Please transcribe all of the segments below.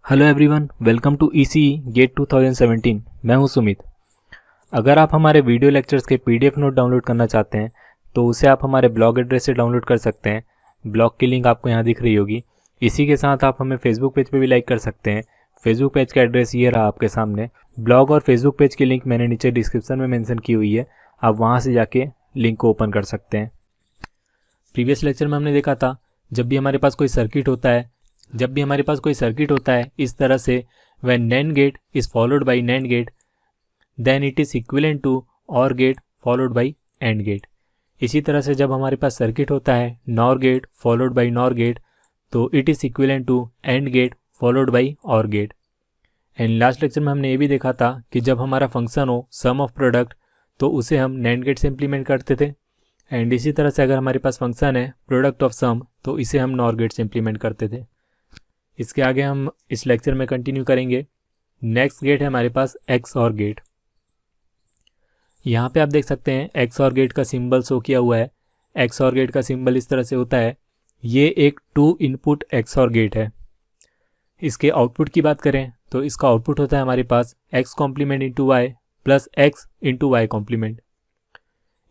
Hello everyone, welcome to ECE GATE 2017। मैं हूं सुमित। अगर आप हमारे वीडियो लेक्चर्स के पीडीएफ नोट डाउनलोड करना चाहते हैं तो उसे आप हमारे ब्लॉग एड्रेस से डाउनलोड कर सकते हैं। ब्लॉग की लिंक आपको यहां दिख रही होगी। इसी के साथ आप हमें फेसबुक पेज पे भी लाइक कर सकते हैं। फेसबुक पेज का एड्रेस ये रहा आपके सामने। ब्लॉग और फेसबुक पेज की लिंक मैंने नीचे डिस्क्रिप्शन में मेंशन की हुई है, आप वहाँ से जाके लिंक को ओपन कर सकते हैं। प्रीवियस लेक्चर में हमने देखा था जब भी हमारे पास कोई सर्किट होता है इस तरह से when NAND gate is followed by NAND gate then it is equivalent to OR gate followed by AND gate। इसी तरह से जब हमारे पास सर्किट होता है NOR gate followed by NOR gate तो it is equivalent to AND gate followed by OR gate। And last lecture में हमने ये भी देखा था कि जब हमारा फंक्शन हो सम ऑफ प्रोडक्ट तो उसे हम NAND गेट से इम्प्लीमेंट करते थे। एंड इसी तरह से अगर हमारे पास फंक्शन है प्रोडक्ट ऑफ सम तो इसे हम NOR गेट से इम्प्लीमेंट करते थे। इसके आगे हम इस लेक्चर में कंटिन्यू करेंगे। नेक्स्ट गेट है हमारे पास XOR गेट। यहाँ पे आप देख सकते हैं XOR गेट का सिंबल शो किया हुआ है। XOR गेट का सिंबल इस तरह से होता है। ये एक 2 इनपुट XOR गेट है। इसके आउटपुट की बात करें तो इसका आउटपुट होता है हमारे पास x complement into Y plus x into Y complement.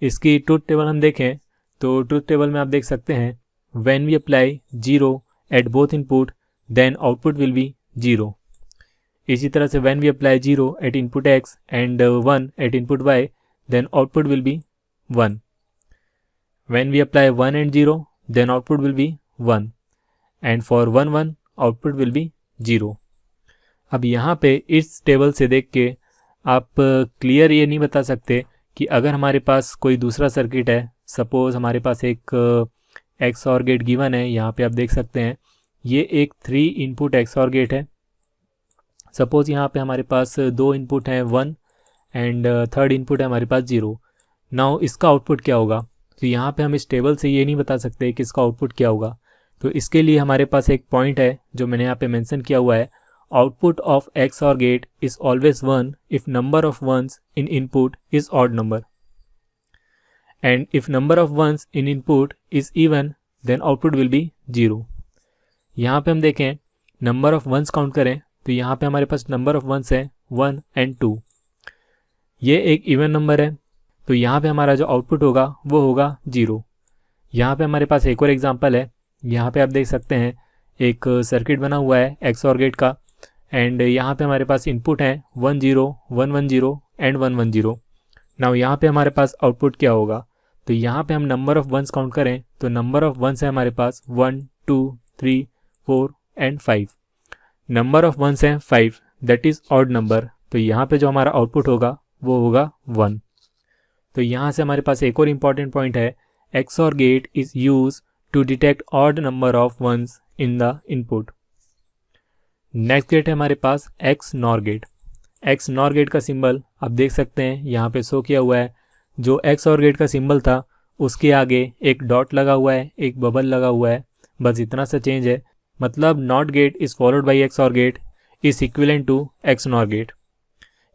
इसकी ट्रुथ टेबल हम देखें तो ट्रुथ टेबल में आप देख सकते हैं when we apply 0 at both input then output will be 0। इसी तरह से when we apply 0 at input x and 1 at input y then output will be 1। when we apply 1 and 0 then output will be 1 and for 1 1 output will be 0। अब यहाँ पे इस table से देख के आप क्लियर ये नहीं बता सकते कि अगर हमारे पास कोई दूसरा सर्किट है, सपोज हमारे पास एक XOR गेट गिवन है। यहाँ पे आप देख सकते हैं ये एक 3 इनपुट XOR गेट है। सपोज यहाँ पे हमारे पास 2 इनपुट हैं 1 एंड थर्ड इनपुट है हमारे पास 0। नाउ इसका आउटपुट क्या होगा? तो यहाँ पे हम इस टेबल से ये नहीं बता सकते कि इसका आउटपुट क्या होगा। तो इसके लिए हमारे पास एक पॉइंट है जो मैंने यहाँ पे मेंशन किया हुआ है। Output of XOR gate is always 1 if number of ones in input is odd number and if number of ones in input is even then output will be 0। यहाँ पे हम देखें नंबर ऑफ वंस काउंट करें तो यहाँ पे हमारे पास number of once है 1 एंड 2। ये एक इवन नंबर है तो यहाँ पे हमारा जो आउटपुट होगा वो होगा 0। यहाँ पे हमारे पास एक और एग्जांपल है। यहाँ पे आप देख सकते हैं एक सर्किट बना हुआ है XOR गेट का एंड यहाँ पे हमारे पास इनपुट है 1 0 1 1 0 एंड 1 1 0। नाउ यहाँ पे हमारे पास आउटपुट क्या होगा? तो यहाँ पे हम नंबर ऑफ वंस काउंट करें तो नंबर ऑफ वंस है हमारे पास 1 2 3 4 एंड 5। नंबर ऑफ वंस है 5 दैट इज ऑड नंबर। तो यहाँ पे जो हमारा आउटपुट होगा वो होगा 1। तो यहाँ से हमारे पास एक और इम्पॉर्टेंट पॉइंट है XOR gate is use to detect odd number of ones in the input. Next gate है हमारे पास XNOR गेट। XNOR गेट का सिंबल आप देख सकते हैं यहाँ पे शो किया हुआ है। जो XOR गेट का सिंबल था उसके आगे एक डॉट लगा हुआ है, एक बबल लगा हुआ है, बस इतना सा चेंज है। मतलब not gate is followed by XOR gate is equivalent to XNOR gate.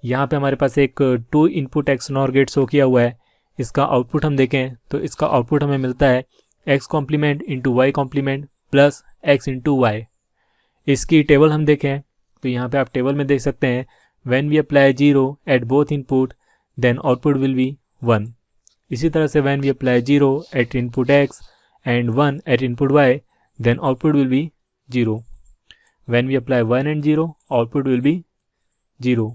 यहाँ पे हमारे पास एक 2 इनपुट XNOR गेट शो किया हुआ है। इसका आउटपुट हम देखें तो इसका आउटपुट हमें मिलता है x complement into Y complement plus x into y. इसकी टेबल हम देखें तो यहाँ पे आप टेबल में देख सकते हैं when we apply 0 at both input then output will be 1। इसी तरह से when we apply 0 at input x and 1 at input y then output will be 0। when we apply 1 and 0 output will be 0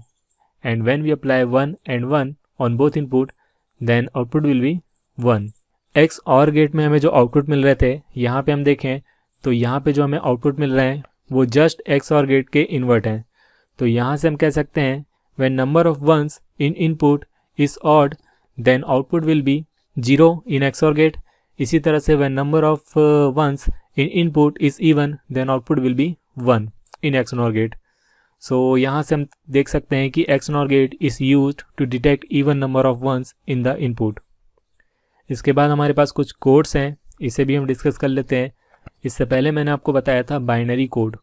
and when we apply 1 and 1 on both input then output will be 1। XOR gate में हमें जो output मिल रहे थे यहाँ पे हम देखें तो यहाँ पे जो हमें आउटपुट मिल रहे हैं वो जस्ट XOR गेट के इन्वर्ट हैं। तो यहाँ से हम कह सकते हैं when number of ones in input is odd then output will be 0 in XOR gate. इसी तरह से when number of ones in input is even then output will be 1 in XNOR gate. So यहाँ से हम देख सकते हैं कि XNOR gate is used to detect even number of ones in the input। इसके बाद हमारे पास कुछ कोड्स हैं, इसे भी हम डिस्कस कर लेते हैं। इससे पहले मैंने आपको बताया था बाइनरी कोड।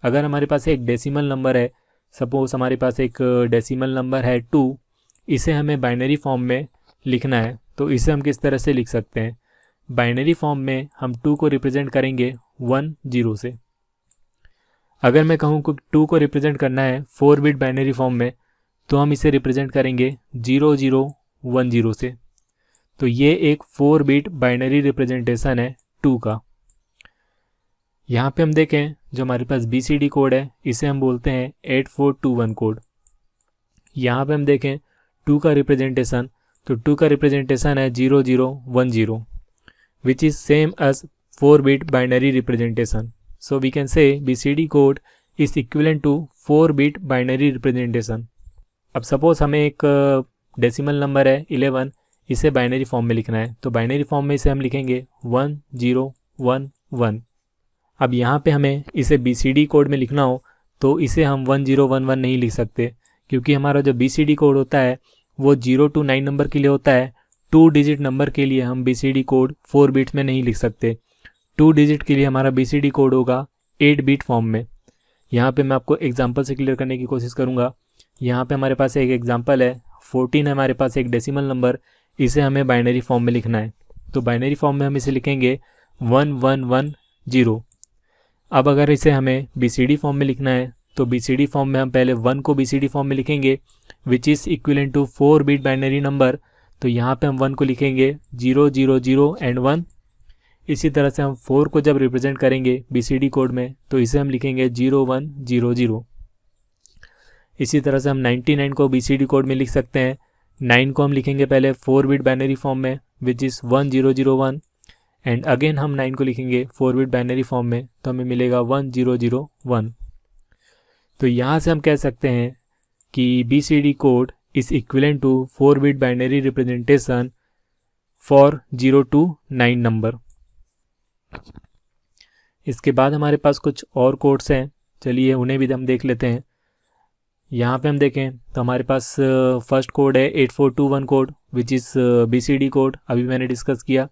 अगर हमारे पास एक डेसिमल नंबर है, सपोज हमारे पास एक डेसिमल नंबर है 2, इसे हमें बाइनरी फॉर्म में लिखना है तो इसे हम किस तरह से लिख सकते हैं? बाइनरी फॉर्म में हम 2 को रिप्रेजेंट करेंगे 1 0 से। अगर मैं कहूँ कि 2 को रिप्रेजेंट करना है 4 बिट बाइनरी फॉर्म में, तो हम इसे रिप्रेजेंट करेंगे 0010 से। तो ये एक 4 बिट बाइनरी रिप्रेजेंटेशन है 2 का। यहाँ पे हम देखें जो हमारे पास BCD कोड है इसे हम बोलते हैं 8421 कोड। यहाँ पे हम देखें 2 का रिप्रेजेंटेशन, तो 2 का रिप्रेजेंटेशन है 0010 which is same as 4 bit binary representation. So we can say BCD code is equivalent to 4 bit binary representation. अब सपोज हमें एक डेसिमल नंबर है 11, इसे बाइनरी फॉर्म में लिखना है, तो बाइनरी फॉर्म में इसे हम लिखेंगे 1011। अब यहाँ पे हमें इसे BCD कोड में लिखना हो तो इसे हम 1011 नहीं लिख सकते, क्योंकि हमारा जो BCD कोड होता है वो 0 to 9 नंबर के लिए होता है। 2 डिजिट नंबर के लिए हम BCD कोड 4 बिट्स में नहीं लिख सकते। 2 डिजिट के लिए हमारा BCD कोड होगा 8 बिट फॉर्म में। यहाँ पे मैं आपको एग्जांपल से क्लियर करने की कोशिश करूँगा। यहाँ पे हमारे पास एक एग्जांपल है 14 है हमारे पास एक डेसिमल नंबर, इसे हमें बाइनरी फॉर्म में लिखना है, तो बाइनरी फॉर्म में हम इसे लिखेंगे 1110। अब अगर इसे हमें BCD फॉर्म में लिखना है तो BCD फॉर्म में हम पहले 1 को BCD फॉर्म में लिखेंगे which is equivalent to 4 bit binary number, तो यहाँ पे हम 1 को लिखेंगे 000 एंड 1। इसी तरह से हम 4 को जब रिप्रेजेंट करेंगे BCD कोड में तो इसे हम लिखेंगे 0100। इसी तरह से हम 99 को BCD कोड में लिख सकते हैं। 9 को हम लिखेंगे पहले 4 बिट बाइनरी फॉर्म में विच इज़ 1001 एंड अगेन हम 9 को लिखेंगे 4 बिट बाइनरी फॉर्म में, तो हमें मिलेगा 1001। तो यहाँ से हम कह सकते हैं कि BCD code is equivalent to 4 bit binary representation for 0 to 9 number. इसके बाद हमारे पास कुछ और कोड्स हैं, चलिए उन्हें भी हम देख लेते हैं। यहाँ पे हम देखें तो हमारे पास फर्स्ट कोड है 8421 code which is BCD code, अभी मैंने डिस्कस किया।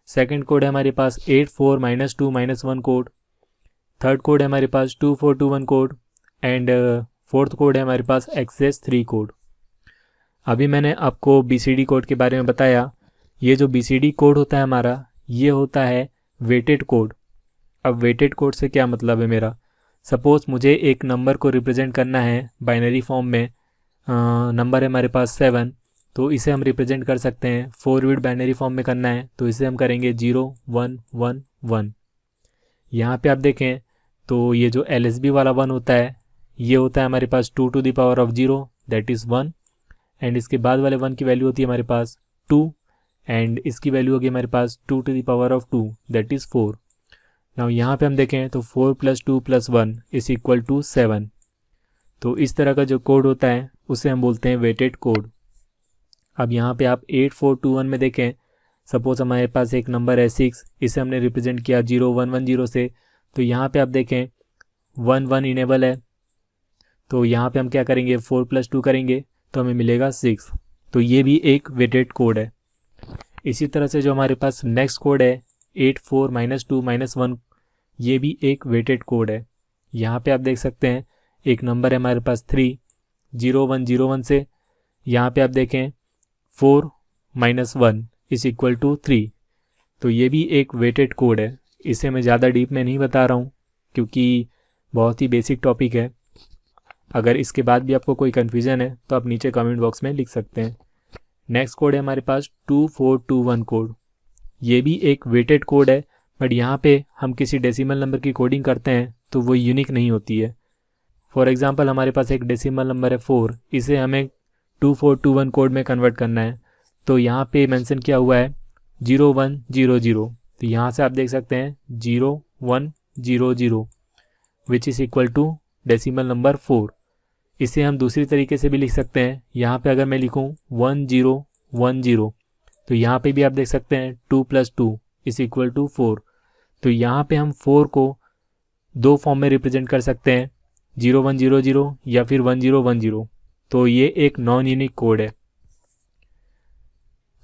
सेकंड कोड है हमारे पास 84-2-1 कोड। थर्ड कोड है हमारे पास 2421 कोड एंड फोर्थ कोड है हमारे पास XS3 कोड। अभी मैंने आपको BCD कोड के बारे में बताया। ये जो BCD कोड होता है हमारा, ये होता है वेटेड कोड। अब वेटेड कोड से क्या मतलब है मेरा, सपोज़ मुझे एक नंबर को रिप्रेजेंट करना है बाइनरी फॉर्म में, नंबर है हमारे पास 7, तो इसे हम रिप्रेजेंट कर सकते हैं 4 बिट बाइनरी फॉर्म में करना है, तो इसे हम करेंगे 0111। यहाँ पे आप देखें तो ये जो LSB वाला 1 होता है, ये होता है हमारे पास 2 to the power of 0 that is 1, and इसके बाद वाले 1 की वैल्यू होती है हमारे पास 2 एंड इसकी वैल्यू होगी हमारे पास 2 to the power of 2 that is 4। Now यहाँ पे हम देखें तो 4 + 2 + 1 इज इक्वल टू 7। तो इस तरह का जो कोड होता है उसे हम बोलते हैं वेटेड कोड। अब यहाँ पे आप 8421 में देखें, सपोज हमारे पास एक नंबर है 6, इसे हमने रिप्रेजेंट किया 0110 से, तो यहाँ पे आप देखें 11 इनेबल है, तो यहाँ पे हम क्या करेंगे 4 + 2 करेंगे तो हमें मिलेगा 6। तो ये भी एक वेटेड कोड है। इसी तरह से जो हमारे पास नेक्स्ट कोड है 84-2-1, ये भी एक वेटेड कोड है। यहाँ पे आप देख सकते हैं एक नंबर है हमारे पास 3 0101 से, यहाँ पे आप देखें 4 - 1 इज इक्वल टू 3। तो ये भी एक वेटेड कोड है। इसे मैं ज़्यादा डीप में नहीं बता रहा हूँ क्योंकि बहुत ही बेसिक टॉपिक है। अगर इसके बाद भी आपको कोई कन्फ्यूज़न है तो आप नीचे कमेंट बॉक्स में लिख सकते हैं। नेक्स्ट कोड है हमारे पास 2421 कोड। ये भी एक वेटेड कोड है, बट यहाँ पे हम किसी डेसिमल नंबर की कोडिंग करते हैं तो वो यूनिक नहीं होती है। फॉर एग्जांपल हमारे पास एक डेसिमल नंबर है 4, इसे हमें 2421 कोड में कन्वर्ट करना है, तो यहाँ पे मेंशन किया हुआ है 0100। तो यहाँ से आप देख सकते हैं 0100 which is equal to decimal number 4। इसे हम दूसरी तरीके से भी लिख सकते हैं। यहाँ पे अगर मैं लिखूँ 1010, तो यहाँ पे भी आप देख सकते हैं 2 + 2 इज इक्वल टू 4। तो यहाँ पे हम 4 को 2 फॉर्म में रिप्रेजेंट कर सकते हैं, 0100 या फिर 1010। तो ये एक नॉन यूनिक कोड है।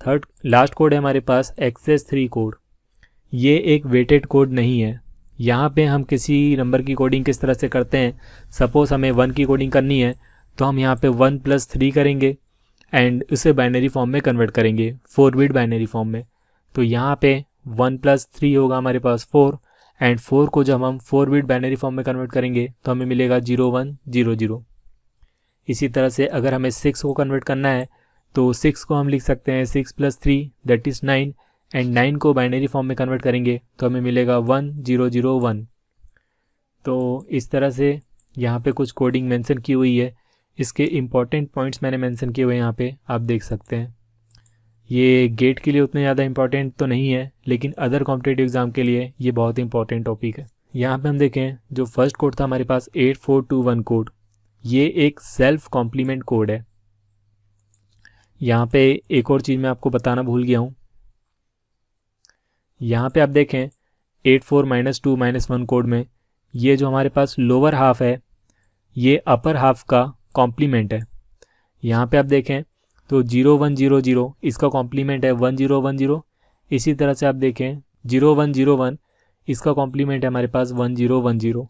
थर्ड लास्ट कोड है हमारे पास XS3 कोड। ये एक वेटेड कोड नहीं है। यहाँ पे हम किसी नंबर की कोडिंग किस तरह से करते हैं, सपोज़ हमें 1 की कोडिंग करनी है तो हम यहाँ पे 1 + 3 करेंगे एंड उसे बाइनरी फॉर्म में कन्वर्ट करेंगे 4 बिट बाइनरी फॉर्म में। तो यहाँ पे 1 + 3 होगा हमारे पास 4 एंड 4 को जब हम 4 बिट बाइनरी फॉर्म में कन्वर्ट करेंगे तो हमें मिलेगा 0100। इसी तरह से अगर हमें 6 को कन्वर्ट करना है तो 6 को हम लिख सकते हैं 6 + 3 दैट इज़ 9, एंड 9 को बाइनरी फॉर्म में कन्वर्ट करेंगे तो हमें मिलेगा 1001। तो इस तरह से यहाँ पे कुछ कोडिंग मेंशन की हुई है। इसके इम्पॉर्टेंट पॉइंट्स मैंने मेंशन किए हुए हैं यहाँ पे, आप देख सकते हैं। ये गेट के लिए उतने ज़्यादा इंपॉर्टेंट तो नहीं है, लेकिन अदर कॉम्पिटिटिव एग्ज़ाम के लिए ये बहुत इंपॉर्टेंट टॉपिक है। यहाँ पे हम देखें जो फर्स्ट कोड था हमारे पास 8421 कोड, ये एक सेल्फ कॉम्प्लीमेंट कोड है। यहाँ पे एक और चीज़ मैं आपको बताना भूल गया हूँ। यहाँ पे आप देखें 84-2-1 कोड में ये जो हमारे पास लोअर हाफ है ये अपर हाफ का कॉम्प्लीमेंट है। यहाँ पे आप देखें तो 0100 इसका कॉम्प्लीमेंट है 1010। इसी तरह से आप देखें 0101 इसका कॉम्प्लीमेंट है हमारे पास 1010।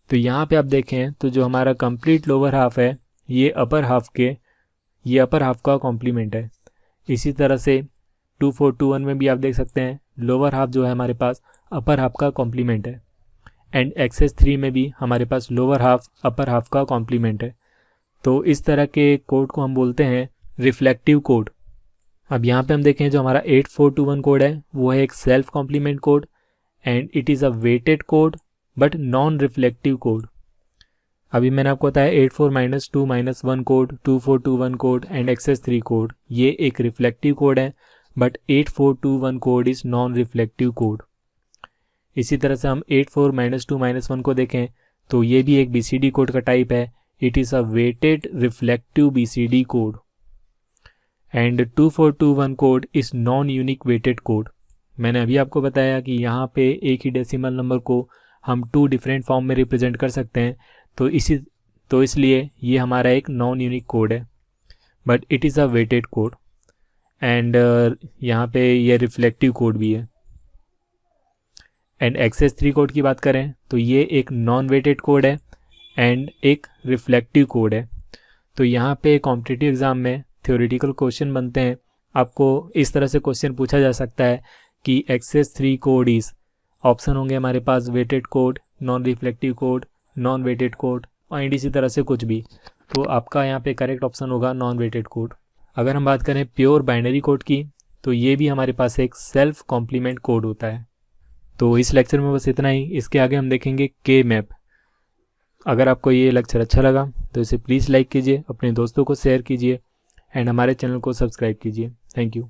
तो यहाँ पे आप देखें तो जो हमारा कंप्लीट लोअर हाफ है ये अपर हाफ का कॉम्प्लीमेंट है। इसी तरह से 2421 में भी आप देख सकते हैं लोअर हाफ जो है हमारे पास अपर हाफ का कॉम्प्लीमेंट है, एंड एक्सेस 3 में भी हमारे पास लोअर हाफ अपर हाफ का कॉम्प्लीमेंट है। तो इस तरह के कोड को हम बोलते हैं रिफ्लेक्टिव कोड। अब यहाँ पे हम देखें जो हमारा 8421 कोड है वो है एक self complement code, and it is a weighted code but non reflective code. अभी मैंने आपको बताया 84-2-1 code, 2421 code and excess 3 code ये एक रिफ्लेक्टिव कोड है, but 8421 code is non reflective code. इसी तरह से हम 84-2-1 को देखें तो ये भी एक BCD कोड का टाइप है। It is a weighted reflective BCD code, and 2421 code is non unique weighted code. मैंने अभी आपको बताया कि यहाँ पे एक ही डेसिमल नंबर को हम 2 डिफरेंट फॉर्म में रिप्रेजेंट कर सकते हैं, तो इसलिए ये हमारा एक नॉन यूनिक कोड है, but it is a weighted code, and यहाँ पे ये रिफ्लेक्टिव कोड भी है। एंड एक्सेस 3 कोड की बात करें तो ये एक नॉन वेटेड कोड है एंड एक रिफ्लेक्टिव कोड है। तो यहाँ पे कॉम्पिटिटिव एग्ज़ाम में थ्योरेटिकल क्वेश्चन बनते हैं। आपको इस तरह से क्वेश्चन पूछा जा सकता है कि एक्सेस 3 कोड इज़, ऑप्शन होंगे हमारे पास weighted code, non reflective code, non weighted code and इसी तरह से कुछ भी। तो आपका यहाँ पे करेक्ट ऑप्शन होगा नॉन वेटेड कोड। अगर हम बात करें प्योर बाइनरी कोड की तो ये भी हमारे पास एक सेल्फ कॉम्प्लीमेंट कोड होता है। तो इस लेक्चर में बस इतना ही। इसके आगे हम देखेंगे के मैप। अगर आपको ये लेक्चर अच्छा लगा तो इसे प्लीज़ लाइक कीजिए, अपने दोस्तों को शेयर कीजिए एंड हमारे चैनल को सब्सक्राइब कीजिए। Thank you.